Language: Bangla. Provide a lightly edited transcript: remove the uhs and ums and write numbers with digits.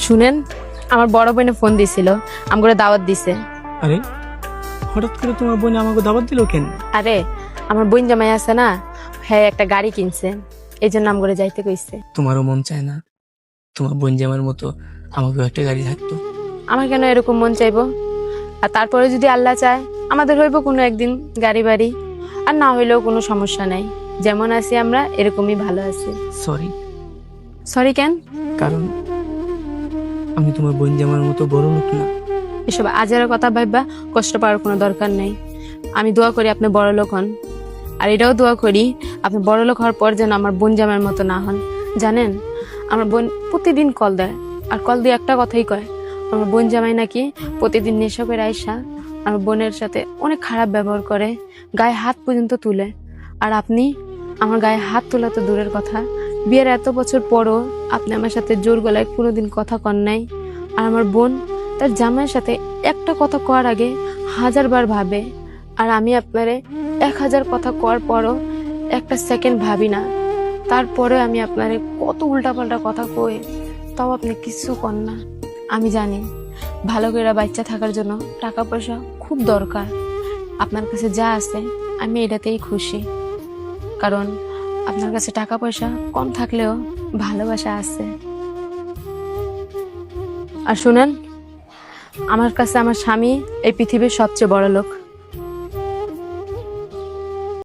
শুনেন, আমার বড় বোনে ফোন দিছিল, আমগরে দাওয়াত দিছে। আরে হঠাৎ করে তোমার বোন আমাকে দাওয়াত দিল কেন? আরে আমার বোন জামাই আছে না, হ্যাঁ একটা গাড়ি কিনছে, এই জন্য আমগরে যাইতে কইছে। তোমারও মন চায় না তোমার বোন জামার মতো আমাকেও একটা গাড়ি থাকতো? আমার কেন এরকম মন চাইবো? আর তারপরে যদি আল্লাহ চায় আমাদের হইব কোনো একদিন গাড়ি বাড়ি, আর না হইলেও কোনো সমস্যা নাই। যেমন আছি আমরা এরকমই ভালো আছি। সরি। সরি কেন? কারণ আমি তোমার বোন জামার মতো বড় লোক না। এসব আজের কথা ভাববা কষ্ট পাওয়ার কোনো দরকার নেই। আমি দোয়া করি আপনি বড় লোক হন, আর এটাও দোয়া করি আপনি বড় লোক হওয়ার পর যেন আমার বোন জামাইয়ের মতো না হন। জানেন, আমার বোন প্রতিদিন কল দেয়, আর কল দিয়ে একটা কথাই কয়, আমার বোন জামাই নাকি প্রতিদিন নেশা করে আইসা আমার বোনের সাথে অনেক খারাপ ব্যবহার করে, গায়ে হাত পর্যন্ত তুলে। আর আপনি আমার গায়ে হাত তোলা তো দূরের কথা, বিয়ের এত বছর পরও আপনি আমার সাথে জোর গলায় কোনোদিন কথা কন নাই। আর আমার বোন তার জামাইয়ের সাথে একটা কথা কওয়ার আগে 1000 বার ভাবে, আর আমি আপনারে 1000 কথা কওয়ার পরও একটা সেকেন্ড ভাবি না। তারপরে আমি আপনারে কত উল্টাপাল্টা কথা কই, তাও আপনি কিছু কর না। আমি জানি ভালো করে বাচ্চা থাকার জন্য টাকা পয়সা খুব দরকার। আপনার কাছে যা আছে আমি এটাতেই খুশি, কারণ আপনার কাছে টাকা পয়সা কম থাকলেও ভালোবাসা আছে। আর শুনেন, আমার কাছে আমার স্বামী এই পৃথিবীর সবচেয়ে বড় লোক।